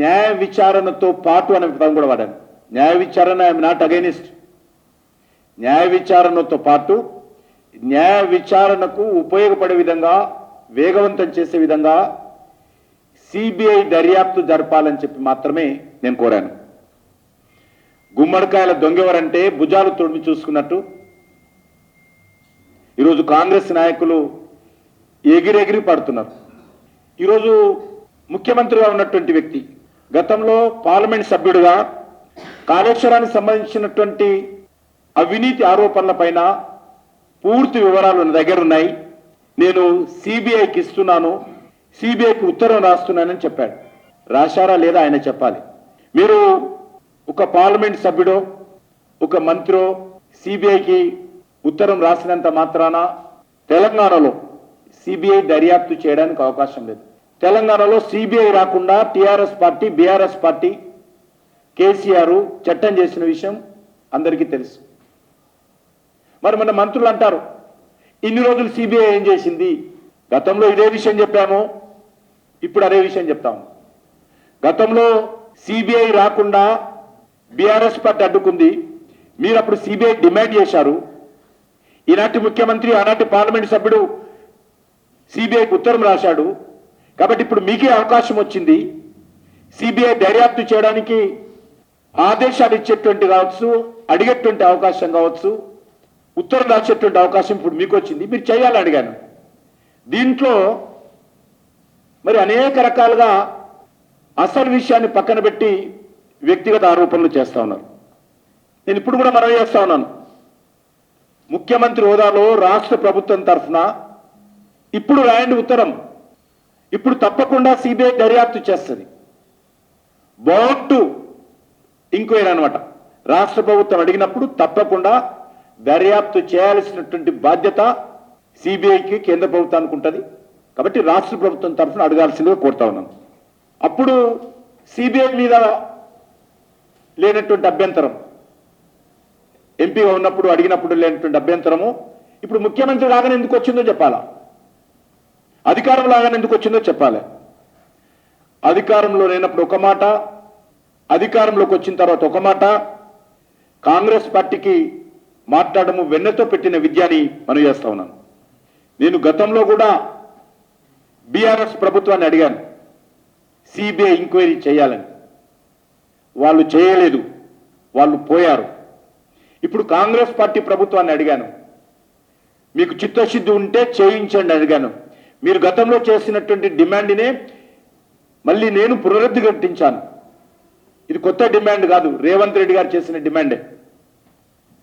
న్యాయ విచారణతో పాటు అనే పదం కూడా వాడాను. న్యాయ విచారణ ఐఎమ్ నాట్ అగైనిస్ట్. న్యాయ విచారణతో పాటు న్యాయ విచారణకు ఉపయోగపడే విధంగా, వేగవంతం చేసే విధంగా సిబిఐ దర్యాప్తు జరపాలని చెప్పి మాత్రమే నేను కోరాను. గుమ్మడికాయల దొంగెవరంటే భుజాలు తొడిమి చూసుకున్నట్టు ఈరోజు కాంగ్రెస్ నాయకులు ఎగిరెగిరి పడుతున్నారు. ఈరోజు ముఖ్యమంత్రిగా ఉన్నటువంటి వ్యక్తి గతంలో పార్లమెంట్ సభ్యుడిగా కాళేశ్వరానికి సంబంధించినటువంటి అవినీతి ఆరోపణల పైన పూర్తి వివరాలు నా దగ్గర ఉన్నాయి, నేను సిబిఐకి ఇస్తున్నాను, సిబిఐకి ఉత్తరం రాస్తున్నానని చెప్పాడు. రాశారా లేదా ఆయన చెప్పాలి. మీరు ఒక పార్లమెంట్ సభ్యుడో ఒక మంత్రో సిబిఐకి ఉత్తరం రాసినంత మాత్రాన తెలంగాణలో సిబిఐ దర్యాప్తు చేయడానికి అవకాశం లేదు. తెలంగాణలో సిబిఐ రాకుండా TRS party, BRS party, KCR చట్టం చేసిన విషయం అందరికీ తెలుసు. మరి మన మంత్రులు అంటారు ఇన్ని రోజులు సిబిఐ ఏం చేసింది? గతంలో ఇదే విషయం చెప్పాము, ఇప్పుడు అదే విషయం చెప్తాము. గతంలో సిబిఐ రాకుండా బీఆర్ఎస్ పార్టీ అడ్డుకుంది, మీరు అప్పుడు సిబిఐ డిమాండ్ చేశారు. ఈనాటి ముఖ్యమంత్రి, ఆనాటి పార్లమెంట్ సభ్యుడు సిబిఐకి ఉత్తరం రాశాడు. కాబట్టి ఇప్పుడు మీకే అవకాశం వచ్చింది. సిబిఐ దర్యాప్తు చేయడానికి ఆదేశాలు ఇచ్చేటువంటి కావచ్చు, అడిగేటువంటి అవకాశం కావచ్చు, ఉత్తరం రాసేటువంటి అవకాశం ఇప్పుడు మీకు వచ్చింది, మీరు చేయాలని అడిగాను. దీంట్లో మరి అనేక రకాలుగా అసలు విషయాన్ని పక్కన పెట్టి వ్యక్తిగత ఆరోపణలు చేస్తా ఉన్నారు. నేను ఇప్పుడు కూడా మనవి చేస్తా ఉన్నాను, ముఖ్యమంత్రి హోదాలో రాష్ట్ర ప్రభుత్వం తరఫున ఇప్పుడు రాయండి ఉత్తరం. ఇప్పుడు తప్పకుండా సిబిఐ దర్యాప్తు చేస్తుంది. బౌండ్ టు ఎంక్వైరీ అనమాట. రాష్ట్ర ప్రభుత్వం అడిగినప్పుడు తప్పకుండా దర్యాప్తు చేయాల్సినటువంటి బాధ్యత సిబిఐకి, కేంద్ర ప్రభుత్వానికి ఉంటుంది. కాబట్టి రాష్ట్ర ప్రభుత్వం తరఫున అడగాల్సిందిగా కోరుతా ఉన్నాను. అప్పుడు సిబిఐ మీద లేనటువంటి అభ్యంతరం, ఎంపీగా ఉన్నప్పుడు అడిగినప్పుడు లేనటువంటి అభ్యంతరము ఇప్పుడు ముఖ్యమంత్రి లాగానే ఎందుకు వచ్చిందో చెప్పాలా, అధికారం లాగానే ఎందుకు వచ్చిందో చెప్పాలి. అధికారంలో లేనప్పుడు ఒక మాట, అధికారంలోకి వచ్చిన తర్వాత ఒక మాట. కాంగ్రెస్ పార్టీకి మాట్లాడము వెన్నెతో పెట్టిన విద్యని మనం చేస్తా ఉన్నాను. నేను గతంలో కూడా బీఆర్ఎస్ ప్రభుత్వాన్ని అడిగాను సిబిఐ ఎంక్వైరీ చేయాలని. వాళ్ళు చేయలేదు, వాళ్ళు పోయారు. ఇప్పుడు కాంగ్రెస్ పార్టీ ప్రభుత్వాన్ని అడిగాను, మీకు చిత్తశుద్ధి ఉంటే చేయించండి అడిగాను. మీరు గతంలో చేసినటువంటి డిమాండ్నే మళ్ళీ నేను పునరుద్ధరించాను. ఇది కొత్త డిమాండ్ కాదు, రేవంత్ రెడ్డి గారు చేసిన డిమాండే.